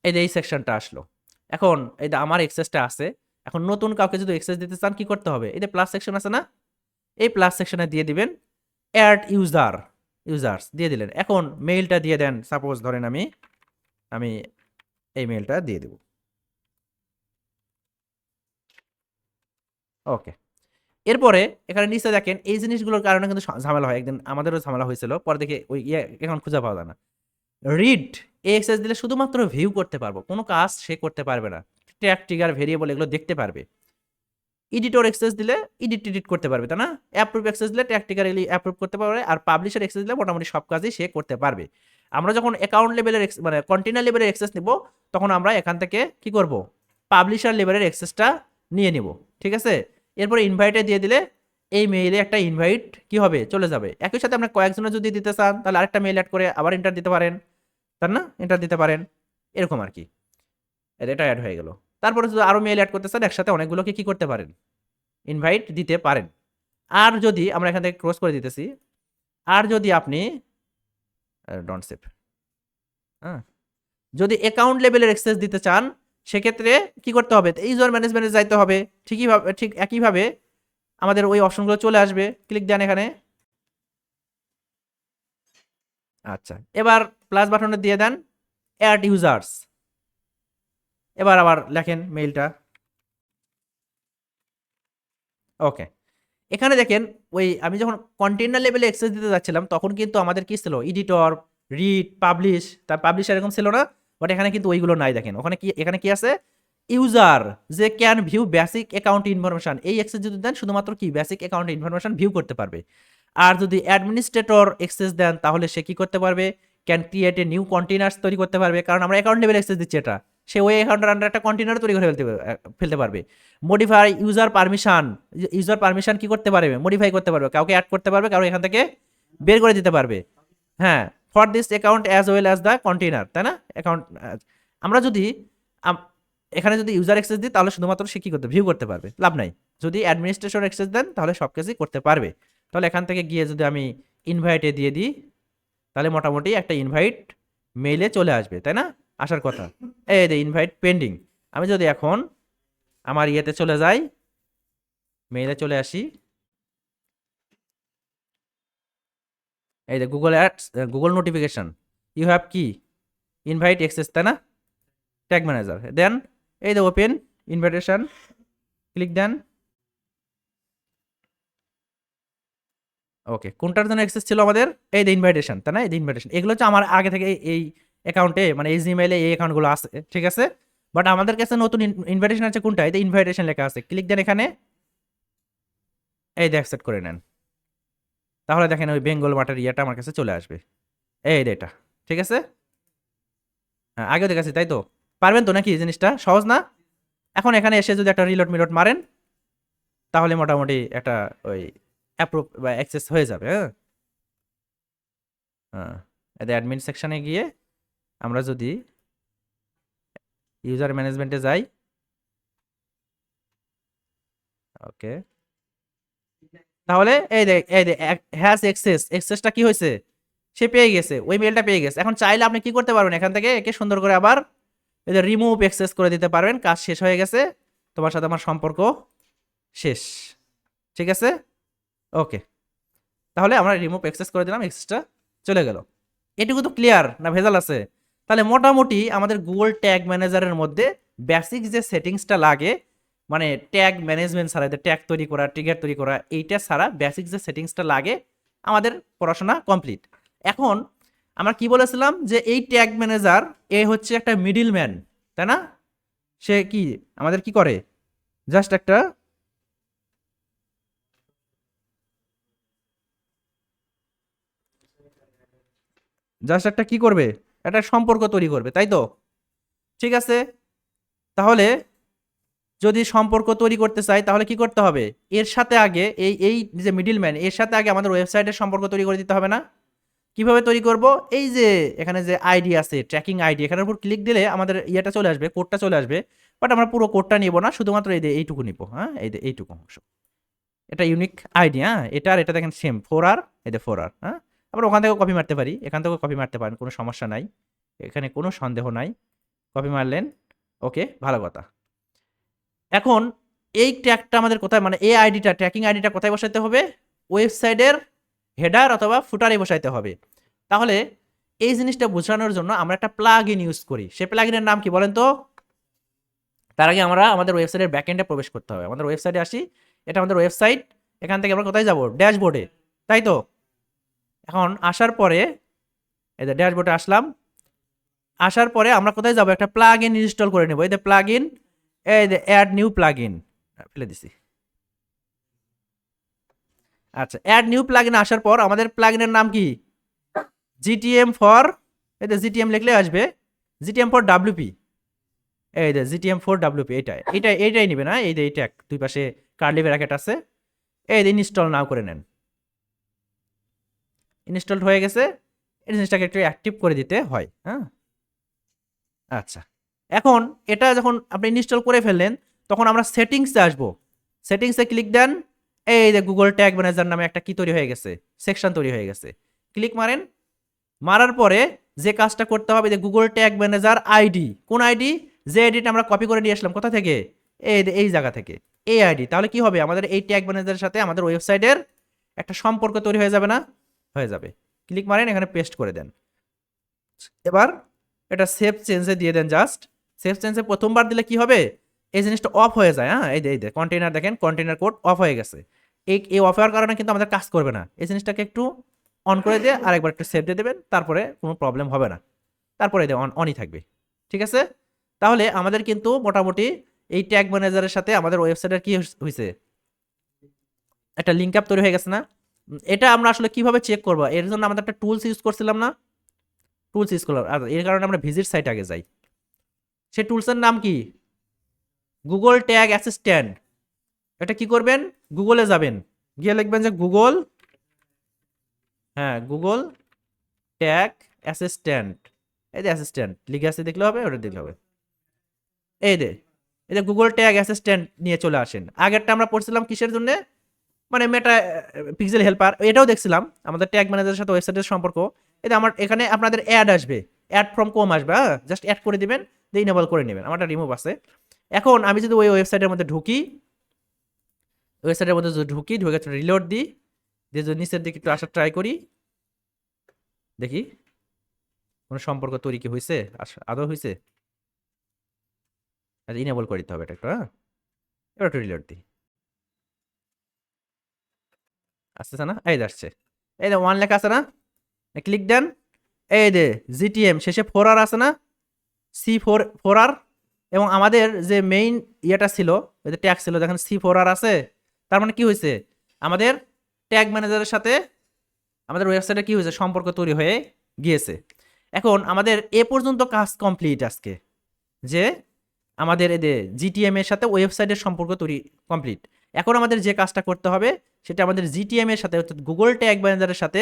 এই যে এই সেকশনটা আসলো। এখন এই যে আমার অ্যাক্সেসটা আছে, এখন নতুন কাউকে যদি অ্যাক্সেস দিতে চান কি করতে হবে, এই যে প্লাস সেকশন আছে না, এই প্লাস সেকশনে দিয়ে দিবেন অ্যাড ইউজার্স দিয়ে দিলেন। এখন মেইলটা দিয়ে দেন, সাপোজ ধরেন আমি আমি এই মেইলটা দিয়ে দেব। ওকে, এরপরে এখানে নিচে দেখেন এই জিনিসগুলোর কারণে কিন্তু ঝামেলা হয়, একদিন আমাদেরও ঝামেলা হয়েছিল, পরে দেখে ওই এখন খুঁজে পাওয়া যায় না। রিড এই অ্যাক্সেস দিলে শুধুমাত্র ভিউ করতে পারবো, কোনো কাজ সে করতে পারবে না। ট্র্যাক, ট্রিগার, ভেরিয়েবল এগুলো দেখতে পারবে। এডিটর অ্যাক্সেস দিলে এডিট করতে পারবে, তাই না। অ্যাপ্রুভ অ্যাক্সেস দিলে ট্র্যাক, ট্রিগার এগুলি অ্যাপ্রুভ করতে পারবে, আর পাবলিশার অ্যাক্সেস দিলে মোটামুটি সব কাজই সে করতে পারবে। আমরা যখন অ্যাকাউন্ট লেভেলের মানে কন্টেইনার লেভেলের অ্যাক্সেস নিব তখন আমরা এখান থেকে কি করব, পাবলিশার লেভেলের অ্যাক্সেসটা নিয়ে নিব, ঠিক আছে। এরপরে ইনভাইটে দিয়ে দিলে এই মেইলে একটা ইনভাইট কি হবে, চলে যাবে। একই সাথে আপনার কয়েকজনের যদি দিতে চান তাহলে আরেকটা মেইল অ্যাড করে আবার এন্টার দিতে পারেন, তাই না, এন্টার দিতে পারেন, এরকম আর কি। এটা অ্যাড হয়ে গেল। তারপরে যদি আরো মেইল অ্যাড করতে চান একসাথে অনেকগুলোকে কি করতে পারেন, ইনভাইট দিতে পারেন। আর যদি আমরা এখান থেকে ক্রস করে দিতেছি, আর যদি আপনি ডন্ট সেভ, হ্যাঁ যদি অ্যাকাউন্ট লেভেলের অ্যাক্সেস দিতে চান সেক্ষেত্রে কি করতে হবে, ইউজার ম্যানেজমেন্টে যাইতে হবে, ঠিক একইভাবে আমাদের ওই অপশনগুলো চলে আসবে, ক্লিক দেন এখানে। আচ্ছা, এবার প্লাস বাটনে দিয়ে দেন অ্যাড ইউজার্স, এবার আবার লেখেন মেইলটা। ওকে, এখানে দেখেন ওই আমি যখন কন্টেইনার লেভেলে অ্যাক্সেস দিতে যাচ্ছিলাম তখন কিন্তু আমাদের কি ছিল এডিটর, রিড, পাবলিশ, তার পাবলিশার এরকম ছিল না, বাট এখানে কিন্তু ওইগুলো নাই। দেখেন ওখানে কি, এখানে কি আছে, ইউজার যে can view basic account information, এই অ্যাক্সেস যদি দেন শুধুমাত্র কি বেসিক অ্যাকাউন্ট ইনফরমেশন ভিউ করতে পারবে। আর যদি অ্যাডমিনিস্ট্রেটর অ্যাক্সেস দেন তাহলে সে কি করতে পারবে, can create a new containers তৈরি করতে পারবে, কারণ আমরা অ্যাকাউন্ট লেভেল অ্যাক্সেস দিচ্ছি, এটা সে ওই অ্যাকাউন্টের আন্ডার একটা কন্টেইনার তৈরি করে ফেলতে পারবে। Modify user permission, user permission কি করতে পারবে, মডিফাই করতে পারবে, কাউকে অ্যাড করতে পারবে, কারো এখান থেকে বের করে দিতে পারবে। হ্যাঁ, for this account as well as the container, তাই না? অ্যাকাউন্ট আমরা যদি এখানে যদি ইউজার অ্যাক্সেস দিই তাহলে শুধুমাত্র সে কি করতে, ভিউ করতে পারবে, লাভ নাই। যদি অ্যাডমিনিস্ট্রেশন অ্যাক্সেস দেন তাহলে সব কিছুই করতে পারবে। তাহলে এখান থেকে গিয়ে যদি আমি ইনভাইটে দিয়ে দিই তাহলে মোটামুটি একটা ইনভাইট মেইলে চলে আসবে, তাই না? আসার কথা। এই যে ইনভাইট পেন্ডিং। আমি যদি এখন আমার ইয়েতে চলে যাই, মেইলে চলে আসি, এই যে Google ads, Google notification, you have কি ইনভাইট অ্যাক্সেস, তাই না? ট্যাগ ম্যানেজার, দেন এই যে ওপেন ইনভাইটেশন, ক্লিক দেন। ওকে, কোনটার জন্য অ্যাক্সেস ছিল আমাদের, এই যে ইনভাইটেশন, তাই না? এই যে ইনভাইটেশন, এগুলো হচ্ছে আমার আগে থেকে এই অ্যাকাউন্টে, মানে এই জিমেইলে এই অ্যাকাউন্টগুলো আছে, ঠিক আছে? বাট আমাদের কাছে নতুন ইনভাইটেশন আছে কোনটা, এই যে ইনভাইটেশন লেখা আছে, ক্লিক দেন এখানে, এই যে অ্যাকসেপ্ট করে নেন। তাহলে দেখেন ওই বেঙ্গল মাঠের ইয়েটা আমার কাছে চলে আসবে, এই যে এটা, ঠিক আছে? হ্যাঁ, আগেও দেখাচ্ছি, তাই তো? পারবেন তো নাকি, জিনিসটা সহজ না? এখন এখানে এসে যদি একটা রিলোড মিলোড মারেন তাহলে মোটামুটি একটা ওই অ্যাপ্রুভ বা অ্যাক্সেস হয়ে যাবে। হ্যাঁ, হ্যাঁ, এতে অ্যাডমিন সেকশনে গিয়ে আমরা যদি ইউজার ম্যানেজমেন্টে যাই, ওকে, তাহলে এই যে হ্যাজ অ্যাক্সেসটা কি হয়েছে, সে পেয়ে গেছে, ওই মেলটা পেয়ে গেছে। এখন চাইলে আপনি কি করতে পারবেন, এখান থেকে একে সুন্দর করে আবার এই যে রিমুভ অ্যাক্সেস করে দিতে পারবেন, কাজ শেষ হয়ে গেছে, তোমার সাথে আমার সম্পর্ক শেষ, ঠিক আছে? ওকে, তাহলে আমরা রিমুভ অ্যাক্সেস করে দিলাম, অ্যাক্সেসটা চলে গেল। এটুকু তো ক্লিয়ার না, ভেজাল আছে? তাহলে মোটামুটি আমাদের গুগল ট্যাগ ম্যানেজারের মধ্যে বেসিক যে সেটিংসটা লাগে, মানে ট্যাগ ম্যানেজমেন্ট ছাড়া, ট্যাগ তৈরি করা, ট্রিগার তৈরি করা, এইটা ছাড়া বেসিক যে সেটিংসটা লাগে আমাদের পড়াশোনা কমপ্লিট। এখন আমরা কি বলেছিলাম যে এই ট্যাগ ম্যানেজার এ হচ্ছে একটা মিডল ম্যান, তাই না? সে কি আমাদের কি করে, জাস্ট একটা কি করবে, একটা সম্পর্ক তৈরি করবে, তাই তো? ঠিক আছে, তাহলে যদি সম্পর্ক তৈরি করতে চাই তাহলে কি করতে হবে, এর সাথে আগে এই যে মিডলম্যান, এর সাথে আগে আমাদের ওয়েবসাইটের সম্পর্ক তৈরি করে দিতে হবে না? কিভাবে তৈরি করব, এই যে এখানে যে আইডি আছে, ট্র্যাকিং আইডি, এখানের উপর ক্লিক দিলে আমাদের ইয়েটা চলে আসবে, কোডটা চলে আসবে। বাট আমরা পুরো কোডটা নিব না, শুধুমাত্র এই যে এইটুকু নিব। হ্যাঁ, এই যে এইটুকু অংশ, এটা ইউনিক আইডি। হ্যাঁ, এটা আর এটা দেখেন সেম, 4R, এই যে 4R। হ্যাঁ, আমরা ওখান থেকে কপি মারতে পারি, এখান থেকেও কপি মারতে পারেন, কোনো সমস্যা নাই, এখানে কোনো সন্দেহ নাই। কপি মারলেন, ওকে, ভালো কথা। এখন এই ট্যাগটা আমাদের কোথায়, মানে এই আইডিটা, ট্র্যাকিং আইডিটা কোথায় বসাইতে হবে, ওয়েবসাইটের হেডার অথবা ফুটারে বসাইতে হবে। তাহলে এই জিনিসটা বোঝানোর জন্য আমরা একটা প্লাগ ইন ইউজ করি, সে প্লাগ ইনের নাম কি বলেন তো? তার আগে আমরা আমাদের ওয়েবসাইটের ব্যাকএন্ডে প্রবেশ করতে হবে। আমাদের ওয়েবসাইটে আসি, এটা আমাদের ওয়েবসাইট, এখান থেকে আমরা কোথায় যাব, ড্যাশবোর্ডে, তাই তো? এখন আসার পরে এই যে ড্যাশবোর্ডে আসলাম, আসার পরে আমরা কোথায় যাব, একটা প্লাগ ইন ইনস্টল করে নেব। এই যে প্লাগ ইন, এই যে অ্যাড নিউ প্লাগ ইন, ফেলে দিছি। আচ্ছা, অ্যাড নিউ প্লাগইন আসার পর আমাদের প্লাগইনের নাম কি, জিটিএম ফর, এই যে জিটিএম লিখলে আসবে, জিটিএম ফর ডাব্লিউপি, এই যে জিটিএম ফর ডাব্লিউপি, এইটাই নেবে না, এই যে এইটা দুই পাশে কার্লি ব্র্যাকেট আছে, এই যে ইনস্টল নাও করে নেন। ইনস্টলড হয়ে গেছে, এই জিনিসটাকে একটু অ্যাক্টিভ করে দিতে হয়। হ্যাঁ, আচ্ছা, এখন এটা যখন আপনি ইনস্টল করে ফেললেন তখন আমরা সেটিংসে আসবো, সেটিংসে ক্লিক দেন, এই যে গুগল ট্যাগ ম্যানেজার নামে একটা কি তৈরি হয়ে গেছে, সেকশন তৈরি হয়ে গেছে, ক্লিক মারেন। মারার পরে যে কাজটা করতে হবে, যে গুগল ট্যাগ ম্যানেজার আইডি, কোন আইডি, যে আইডিটা আমরা কপি করে নিয়ে আসলাম কোথা থেকে, এই জায়গা থেকে, এই আইডি। তাহলে কি হবে, আমাদের এই ট্যাগ ম্যানেজারের সাথে আমাদের ওয়েবসাইটের একটা সম্পর্ক তৈরি হয়ে যাবে না? হয়ে যাবে। ক্লিক মারেন, এখানে পেস্ট করে দেন। এবার এটা সেভ চেঞ্জে দিয়ে দেন, জাস্ট সেভ চেঞ্জে প্রথমবার দিলে কি হবে, এই জিনিসটা অফ হয়ে যায়। হ্যাঁ, এই যে কন্টেইনার দেখেন, কন্টেইনার কোড অফ হয়ে গেছে। এই অফ হওয়ার কারণে কিন্তু আমাদের কাজ করবে না। এই জিনিসটাকে একটু অন করে দিয়ে আরেকবার একটু সেভ দিয়ে দেবেন, তারপরে কোনো প্রবলেম হবে না। তারপরে অনই থাকবে। ঠিক আছে? তাহলে আমাদের কিন্তু মোটামুটি এই ট্যাগ ম্যানেজারের সাথে আমাদের ওয়েবসাইটের কি হয়েছে, একটা লিঙ্ক আপ তৈরি হয়ে গেছে না? এটা আমরা আসলে কিভাবে চেক করবো? এর জন্য আমাদের একটা টুলস ইউজ করছিলাম না? টুলস ইউজ করলাম, আর এর কারণে আমরা ভিজিট সাইট আগে যাই। সেই টুলসের নাম কি? Google tag assistant. এটা কি করবেন? গুগলে যাবেন, গিয়ে লিখবেন যে গুগল, হ্যাঁ গুগল ট্যাগ অ্যাসিস্ট্যান্ট। এই যে অ্যাসিস্ট্যান্ট লিখে আছে দেখলে হবে, ওটা দেখলে হবে। এই যে গুগল ট্যাগ অ্যাসিস্ট্যান্ট নিয়ে চলে আসেন। আগেরটা আমরা পড়ছিলাম কিসের জন্য, মানে মেটা পিক্সেল হেল্পার, এটাও দেখছিলাম আমাদের ট্যাগ ম্যানেজারের সাথে ওয়েবসাইটের সম্পর্ক। এটা আমার এখানে আপনাদের অ্যাড আসবে, অ্যাড ফ্রম কম আসবে, হ্যাঁ জাস্ট অ্যাড করে দিবেন, দিয়ে ইনেবল করে নেবেন। আমারটা রিমুভ আছে। এখন আমি যদি ওই ওয়েবসাইটের মধ্যে ঢুকি, ওয়েবসাইটের মধ্যে যদি ঢুকি, ঢুকে রিলোড দিই, দিয়ে যদি নিচের দিকে একটু আসার ট্রাই করি, দেখি কোনো সম্পর্ক তৈরি কি হয়েছে, আদৌ হয়েছে। আচ্ছা ইনেবল করে দিতে হবে এটা একটু, হ্যাঁ এবার একটু রিলোড দিই, আসতেছে না? এই যে আসছে, এই যে ওয়ান লেখা আছে না, ক্লিক দেন। এই যে জিটিএম শেষে 4R আছে না, C4R, এবং আমাদের যে মেইন ইয়েটা ছিল, ওই যে ট্যাগ ছিল, দেখেন C4R আছে। তার মানে কি হয়েছে, আমাদের ট্যাগ ম্যানেজারের সাথে আমাদের ওয়েবসাইটে কি হয়েছে, সম্পর্ক তৈরি হয়ে গিয়েছে। এখন আমাদের এ পর্যন্ত কাজ কমপ্লিট আজকে, যে আমাদের এদের জিটিএম এর সাথে ওয়েবসাইটের সম্পর্ক তৈরি কমপ্লিট। এখন আমাদের যে কাজটা করতে হবে, সেটা আমাদের জিটিএম এর সাথে অর্থাৎ গুগল ট্যাগ ম্যানেজারের সাথে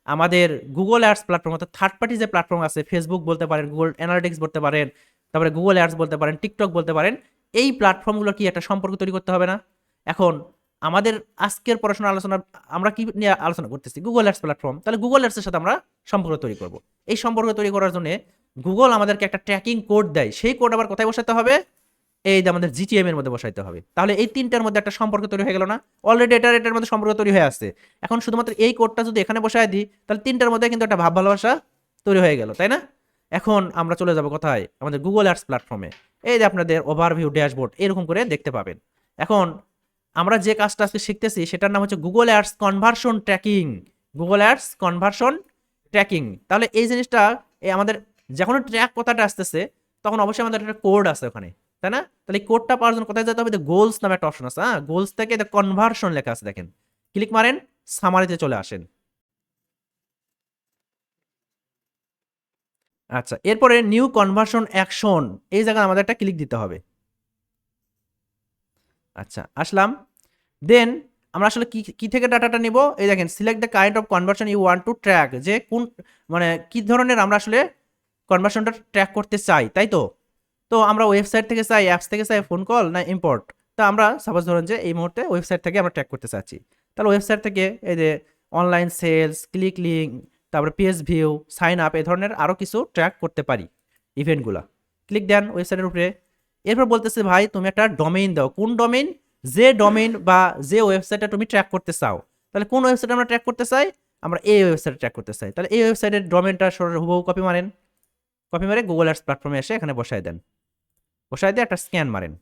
আমাদের গুগল অ্যাডস প্ল্যাটফর্ম, অর্থাৎ থার্ড পার্টি যে প্ল্যাটফর্ম আছে, ফেসবুক বলতে পারেন, গুগল অ্যানালিটিক্স বলতে পারেন, তারপরে গুগল অ্যাডস বলতে পারেন, টিকটক বলতে পারেন, এই প্ল্যাটফর্মগুলো কি একটা সম্পর্ক তৈরি করতে হবে না? এখন আমাদের আজকের পড়াশোনা আলোচনা আমরা কি নিয়ে আলোচনা করতেছি, গুগল অ্যাডস প্ল্যাটফর্ম। তাহলে গুগল অ্যাডসের সাথে আমরা সম্পর্ক তৈরি করব। এই সম্পর্ক তৈরি করার জন্য গুগল আমাদেরকে একটা ট্র্যাকিং কোড দেয়, সেই কোড আবার কোথায় বসাতে হবে, এই যে আমাদের জিটিএম এর মধ্যে বসাইতে হবে। তাহলে এই তিনটার মধ্যে একটা সম্পর্ক তৈরি হয়ে গেল না? অলরেডি এটার মধ্যে সম্পর্ক তৈরি হয়ে আসছে। এখন শুধুমাত্র এই কোডটা যদি এখানে বসায় দিই, তাহলে তিনটার মধ্যে কিন্তু একটা ভাব ভালোবাসা তৈরি হয়ে গেল, তাই না? এখন আমরা চলে যাব কোথায়, আমাদের গুগল অ্যাডস প্ল্যাটফর্মে। এই যে আপনাদের ওভারভিউ ড্যাশবোর্ড এরকম করে দেখতে পাবেন। এখন আমরা যে কাজটা আজকে শিখতেছি, সেটার নাম হচ্ছে Google ads conversion tracking. Google ads conversion tracking. তাহলে এই জিনিসটা, এই আমাদের যখন ট্র্যাক কথাটা আসতেছে, তখন অবশ্যই আমাদের একটা কোড আছে ওখানে, তাই না? তাহলে কোডটা পাওয়ার জন্য কোথায় যেতে হবে, গোলস নামে একটা অপশন আছে, হ্যাঁ গোলস থেকে কনভার্সন লেখা আছে, দেখেন ক্লিক মারেন, সামারিতে চলে আসেন। আচ্ছা, এরপরে নিউ কনভার্সন অ্যাকশন, এই জায়গায় আমাদের একটা ক্লিক দিতে হবে। আচ্ছা আসলাম, দেন আমরা আসলে কি কি থেকে ডাটাটা নিব, এই দেখেন select the kind of conversion you want to track, যে কোন মানে কি ধরনের আমরা আসলে কনভার্সনটা ট্র্যাক করতে চাই, তাই তো? তো আমরা ওয়েবসাইট থেকে চাই, অ্যাপস থেকে চাই, ফোন কল না ইম্পোর্ট? তা আমরা সাপোজ ধরুন যে এই মুহূর্তে ওয়েবসাইট থেকে আমরা ট্র্যাক করতে চাচ্ছি। তাহলে ওয়েবসাইট থেকে এই যে অনলাইন সেলস, ক্লিক লিঙ্ক, তারপরে পেজ ভিউ, সাইন আপ, এই ধরনের আরও কিছু ট্র্যাক করতে পারি ইভেন্টগুলো। ক্লিক দেন ওয়েবসাইটের উপরে। এরপর বলতেছে ভাই তুমি একটা ডোমেইন দাও, কোন ডোমেইন, যে ডোমেইন বা যে ওয়েবসাইটটা তুমি ট্র্যাক করতে চাও। তাহলে কোন ওয়েবসাইট আমরা ট্র্যাক করতে চাই, আমরা এই ওয়েবসাইটে ট্র্যাক করতে চাই। তাহলে এই ওয়েবসাইটের ডোমেইনটা হুবহু কপি মারেন, কপি মারে গুগল অ্যাডস প্ল্যাটফর্মে এসে এখানে বসায় দেন, বসায় দিয়ে একটা স্ক্যান মারেন।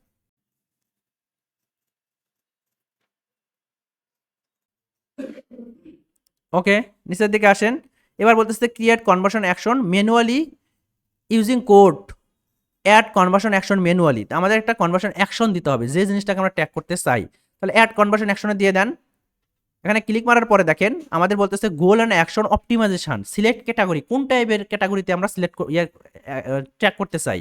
ওকে, নিচের দিকে আসেন। এবার বলতেছে create conversion action manually using code, add conversion action manually. আমাদের একটা কনভার্সন অ্যাকশন দিতে হবে যে জিনিসটাকে আমরা ট্র্যাক করতে চাই। তাহলে অ্যাড কনভার্সন অ্যাকশনে দিয়ে দেন। এখানে ক্লিক মারার পরে দেখেন আমাদের বলতেছে goal and action optimization, select category, কোন টাইপের ক্যাটাগরিতে আমরা সিলেক্ট ট্র্যাক করতে চাই।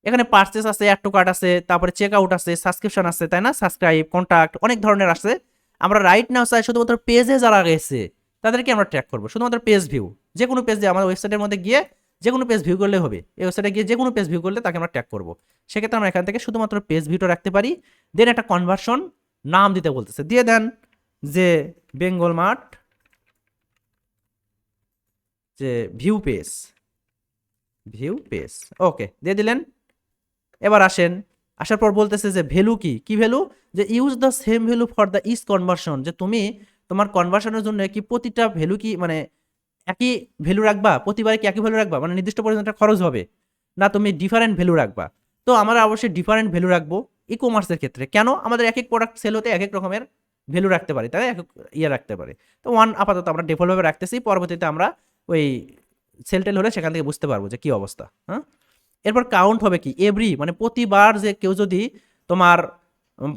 এখানে পারচেস আছে, অ্যাড টু কার্ট আছে, তারপরে চেক আউট আছে, সাবস্ক্রিপশন আছে, তাই না, সাবস্ক্রাইব, কন্ট্যাক্ট, অনেক ধরনের আছে। আমরা রাইট নাও চাই শুধুমাত্র পেজে যারা গেছে তাদেরকে আমরা ট্র্যাক করবো, শুধুমাত্র পেজ ভিউ, যে কোনো পেজ দিয়ে আমাদের ওয়েবসাইটের মধ্যে গিয়ে যে কোনো পেজ ভিউ করলে হবে। এই ওয়েবসাইটে গিয়ে যে কোনো পেজ ভিউ করলে তাকে আমরা ট্র্যাক করবো। সেক্ষেত্রে আমরা এখান থেকে শুধুমাত্র পেজ ভিউটা রাখতে পারি। দেন একটা কনভার্সন নাম দিতে বলতেছে, দিয়ে দেন যে বেঙ্গল মার্ট যে ভিউ পেজ, ভিউ পেজ, ওকে দিয়ে দিলেন। এবার আসেন, আসার পর বলতেছে যে ভ্যালু কি, কি ভ্যালু, যে use the same value for the each conversion, যে তুমি তোমার কনভার্সনের জন্য কি প্রতিটা ভ্যালু কি মানে একই ভ্যালু রাখবা, প্রতিবারে কি একই ভ্যালু রাখবা, মানে নির্দিষ্ট পরিমাণ একটা খরচ হবে না, তুমি ডিফারেন্ট ভ্যালু রাখবা। তো আমরা অবশ্যই ডিফারেন্ট ভ্যালু রাখবো ই কমার্সের ক্ষেত্রে। কেন, আমাদের এক এক প্রোডাক্ট সেল হতে এক এক রকমের ভ্যালু রাখতে পারি, তাই ইয়ে রাখতে পারি। তো 1 আপাতত আমরা ডিফল্টভাবে রাখতেছি, পরবর্তীতে আমরা ওই সেলটেল হলে সেখান থেকে বুঝতে পারবো যে কি অবস্থা। হ্যাঁ, এরপর কাউন্ট হবে কি এভরি, মানে প্রতিবার যে কেউ যদি তোমার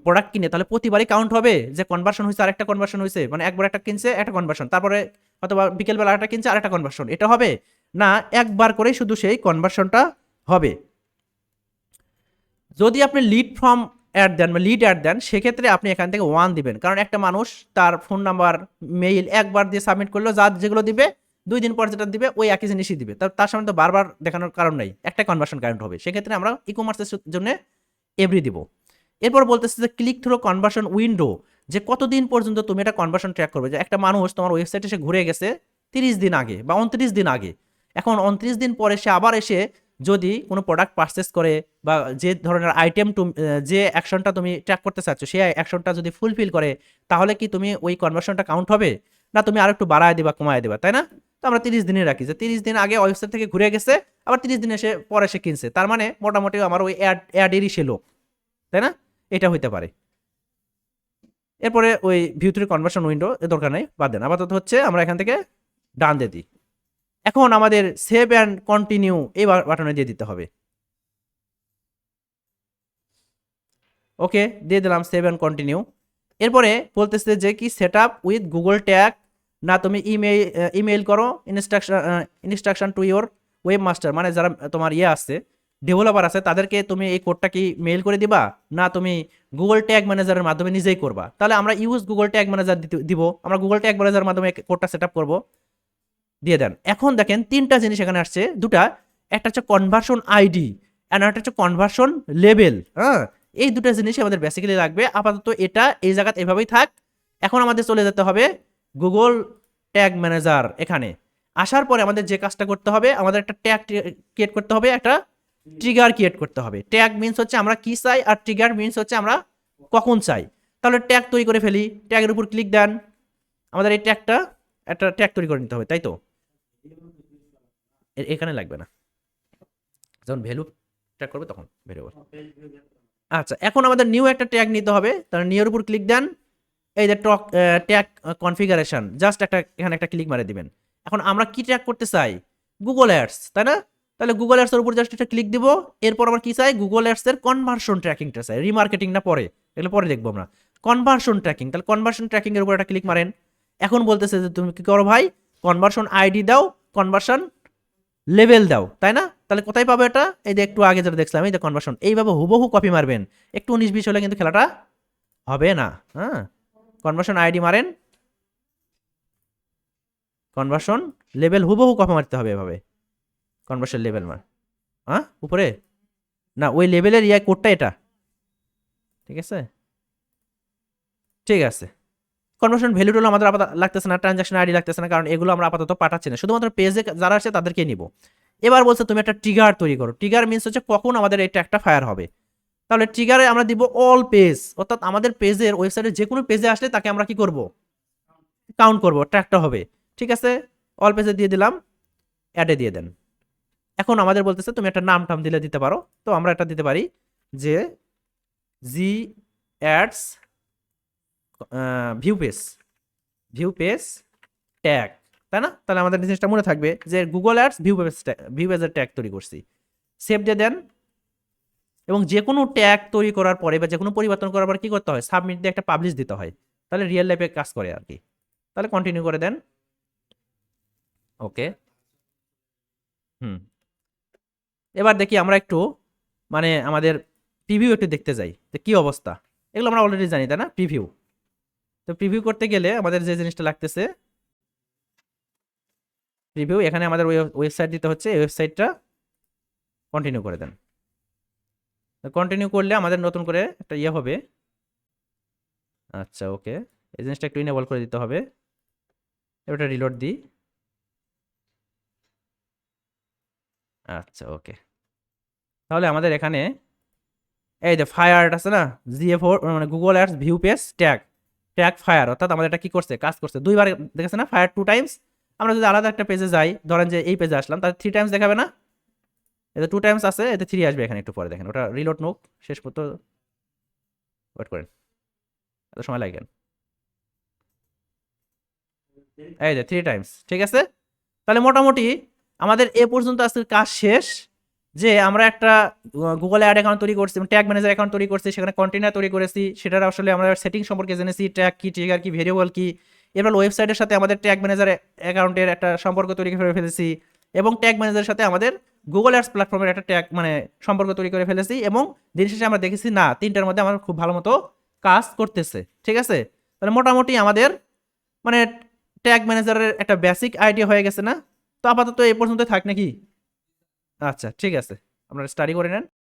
প্রোডাক্ট কিনে তাহলে প্রতিবারই কাউন্ট হবে যে কনভার্সন হয়েছে আরেকটা কনভার্সন হয়েছে, মানে একবার একটা কিনছে একটা কনভার্সন, তারপরে অথবা বিকেলবেলা আরেকটা কিনছে আরেকটা কনভার্সন, এটা হবে না, একবার করেই শুধু সেই কনভার্সনটা হবে। যদি আপনি লিড ফর্ম অ্যাড দেন বা লিড অ্যাড দেন সেক্ষেত্রে আপনি এখান থেকে 1 দিবেন, কারণ একটা মানুষ তার ফোন নাম্বার মেইল একবার দিয়ে সাবমিট করলো, যা যেগুলো দিবে 2 দিন পর যেটা দিবে ওই একই জিনিসই দিবে, তার সামনে তো বারবার দেখানোর কারণ নাই, একটা কনভার্সন কাউন্ট হবে। সেক্ষেত্রে আমরা ই কমার্সের জন্য এভরি দিব। এরপর বলতেছে যে ক্লিক থ্রু কনভার্সন উইন্ডো, যে কতদিন পর্যন্ত তুমি এটা কনভার্সন ট্র্যাক করবে, যে একটা মানুষ তোমার ওয়েবসাইটে এসে ঘুরে গেছে 30 দিন আগে বা 29 দিন আগে, এখন 29 দিন পরে সে আবার এসে যদি কোনো প্রোডাক্ট পারচেস করে বা যে ধরনের আইটেম যে অ্যাকশনটা তুমি ট্র্যাক করতে চাচ্ছ সেই অ্যাকশনটা যদি ফুলফিল করে, তাহলে কি তুমি ওই কনভার্সনটা কাউন্ট হবে না তুমি আর একটু বাড়ায় দিবা কমায় দিবা, তাই না? তো আমরা 30 দিনে রাখি যে 30 দিন আগে ওয়েবসাইট থেকে ঘুরে গেছে আবার 30 দিন এসে পরে সে কিনছে, তার মানে মোটামুটি আমার ওই অ্যাডেরই সে লোক, তাই না? এটা হইতে পারে। এরপরে ওই ভিউ থ্রু কনভার্সন উইন্ডো এর দরকার নেই, বাদ দেন। আপাতত হচ্ছে আমরা এখান থেকে ডান দিয়ে দিই। এখন আমাদের সেভ অ্যান্ড কন্টিনিউ এই বাটনে দিয়ে দিতে হবে। ওকে, দিয়ে দিলাম সেভ অ্যান্ড কন্টিনিউ। এরপরে বলতেছে যে কি set up with Google tag, না তুমি ইমেইল করো instruction to your web master, মানে যারা তোমার ইয়ে আছে ডেভেলপার আছে তাদেরকে তুমি এই কোডটা কি মেইল করে দিবা, না তুমি গুগল ট্যাগ ম্যানেজারের মাধ্যমে নিজেই করবা। তাহলে আমরা ইউজ গুগল ট্যাগ ম্যানেজার দিব, আমরা গুগল ট্যাগ ম্যানেজারের মাধ্যমে কোডটা সেট আপ করবো, দিয়ে দেন। এখন দেখেন তিনটা জিনিস এখানে আসছে, দুটা, একটা হচ্ছে কনভার্সন আইডি আর একটা হচ্ছে কনভার্সন লেভেল। হ্যাঁ, এই দুটো জিনিস আমাদের বেসিক্যালি লাগবে। আপাতত এটা এই জায়গাতে এভাবেই থাক। এখন আমাদের চলে যেতে হবে গুগল ট্যাগ ম্যানেজার, এখানে আসার পরে আমাদের যে কাজটা করতে হবে, আমাদের একটা ট্যাগ ক্রিয়েট করতে হবে, একটা ট্রিগার ক্রিয়েট করতে হবে। ট্যাগ মিনস হচ্ছে আমরা কি চাই আর ট্রিগার মিনস হচ্ছে আমরা কখন চাই। তাহলে ট্যাগ তৈরি করে ফেলি, ট্যাগের উপর ক্লিক দেন, আমাদের এই ট্যাগটা একটা ট্যাগ তৈরি করে নিতে হবে, তাই তো? এখানে লাগবে না, যখন ভ্যালু ট্র্যাক করবে তখন ভ্যারিয়েবল। আচ্ছা, এখন আমাদের নিউ একটা ট্যাগ নিতে হবে, তাহলে নিউ এর উপর ক্লিক দেন, এই যে ট্যাগ কনফিগারেশন, জাস্ট একটা এখানে একটা ক্লিক মারে দিবেন। এখন আমরা কি ট্র্যাক করতে চাই? গুগল অ্যাডস, তাই না? তাহলে গুগল অ্যাডস এর উপর জাস্ট একটা ক্লিক দিব। এরপর আমরা কি চাই? গুগল অ্যাডস এর কনভার্সন ট্র্যাকিংটা চাই, রিমার্কেটিং না পরে, এগুলো পরে দেখবো আমরা। কনভার্সন ট্র্যাকিং, তাহলে কনভার্সন ট্র্যাকিং এর উপর একটা ক্লিক মারেন। এখন বলতেছে যে তুমি কি করো ভাই, কনভার্সন আইডি দাও, কনভার্সন লেভেল দাও, তাই না? তাহলে কোথায় পাবো এটা? এই যে একটু আগে যেটা দেখলাম, এই যে কনভার্সন, এইভাবে হুবহু কপি মারবেন। একটু 19-20 হলে কিন্তু খেলাটা হবে না। হ্যাঁ, কনভার্সন আইডি মারেন, কনভার্সন লেভেল হুবহু কপি মারতে হবে এভাবে, কনভার্সন লেভেল মার, হ্যাঁ উপরে না, ওই লেভেলের ইয়া কোডটা এটা, ঠিক আছে? ঠিক আছে, কনভার্সন ভ্যালুগুলো আমাদের আপাতত লাগতেছে না, ট্রানজাকশন আইডি লাগতেছে না, কারণ এগুলো আমরা আপাতত পাঠাচ্ছি না, শুধুমাত্র পেজে যারা আছে তাদেরকে নিব। এবার বলছে তুমি একটা ট্রিগার তৈরি করো। ট্রিগার মিনস হচ্ছে কখন আমাদের এই ট্র্যাকটা ফায়ার হবে। তাহলে ট্রিগারে আমরা দিব অল পেজ, অর্থাৎ আমাদের পেজের ওয়েবসাইটের যে কোনো পেজে আসলে তাকে আমরা কি করব? কাউন্ট করব, ট্র্যাকটা হবে। ঠিক আছে, অল পেজে দিয়ে দিলাম, অ্যাডে দিয়ে দেন। এখন আমাদের বলতেছে তুমি একটা নাম টাম দিলে দিতে পারো, তো আমরা এটা দিতে পারি যে G ads view page, view page tag, তাই না? তাহলে আমাদের জিনিসটা মনে থাকবে যে গুগল অ্যাডস ভিউ পেজের ট্যাগ তৈরি করছি। সেভ দিয়ে দেন, এবং যে কোনো ট্যাগ তৈরি করার পরে বা যে কোনো পরিবর্তন করার পরে কি করতে হয়? সাবমিট দিয়ে একটা পাবলিশ দিতে হয়, তাহলে রিয়েল লাইফে কাজ করে আর কি। তাহলে কন্টিনিউ করে দেন। ওকে, হুম, এবার দেখি আমরা একটু মানে আমাদের প্রিভিউ একটু দেখতে যাই যে কি অবস্থা। এগুলো আমরা অলরেডি জানি, তাই না? প্রিভিউ, তো প্রিভিউ করতে গেলে আমাদের যে জিনিসটা লাগতেছে প্রিভিউ, এখানে আমাদের ওয়েবসাইট দিতে হচ্ছে, এই ওয়েবসাইটটা কন্টিনিউ করে দেন। কন্টিনিউ করলে আমাদের নতুন করে একটা ইয়ে হবে। আচ্ছা ওকে, এই জিনিসটা একটু ইনেবল করে দিতে হবে। এটা রিলোড দিই। আচ্ছা ওকে, তাহলে আমাদের এখানে এই যে ফায়ার আছে না, জিএ4 মানে Google ads view page tag, tag fire, অর্থাৎ আমাদের এটা কি করছে? কাজ করছে। দুইবার দেখেছে না, ফায়ার 2 টাইমস। আমরা যদি আলাদা একটা পেজে যাই, ধরেন যে এই পেজে আসলাম, তাহলে 3 টাইমস দেখাবে না? এতে 2 টাইমস আছে, এতে 3 আসবে এখানে। একটু পরে দেখেন, ওটা রিলোড নোক শেষ পর্যন্ত ওয়েট করেন, এত সময় লাগে। এই যে 3 টাইমস, ঠিক আছে। তাহলে মোটামুটি আমাদের এ পর্যন্ত আজকের কাজ শেষ, যে আমরা একটা গুগল অ্যাড অ্যাকাউন্ট তৈরি করছি, ট্যাগ ম্যানেজার অ্যাকাউন্ট তৈরি করছি, সেখানে কন্টেনার তৈরি করেছি, সেটার আসলে আমরা সেটিং সম্পর্কে জেনেছি, ট্যাগ কি, ট্রিগার কি, ভেরিয়েবল কি। এবার ওয়েবসাইটের সাথে আমাদের ট্যাগ ম্যানেজার অ্যাকাউন্টের একটা সম্পর্ক তৈরি করে ফেলেছি, এবং ট্যাগ ম্যানেজারের সাথে আমাদের গুগল অ্যাডস প্ল্যাটফর্মের একটা ট্যাগ মানে সম্পর্ক তৈরি করে ফেলেছি, এবং দিন শেষে আমরা দেখেছি না তিনটার মধ্যে আমার খুব ভালো মতো কাজ করতেছে, ঠিক আছে। তাহলে মোটামুটি আমাদের মানে ট্যাগ ম্যানেজারের একটা বেসিক আইডিয়া হয়ে গেছে না? তো আপাতত এই পর্যন্ত থাক নাকি? আচ্ছা, ঠিক আছে, আপনারা স্টাডি করে নেন।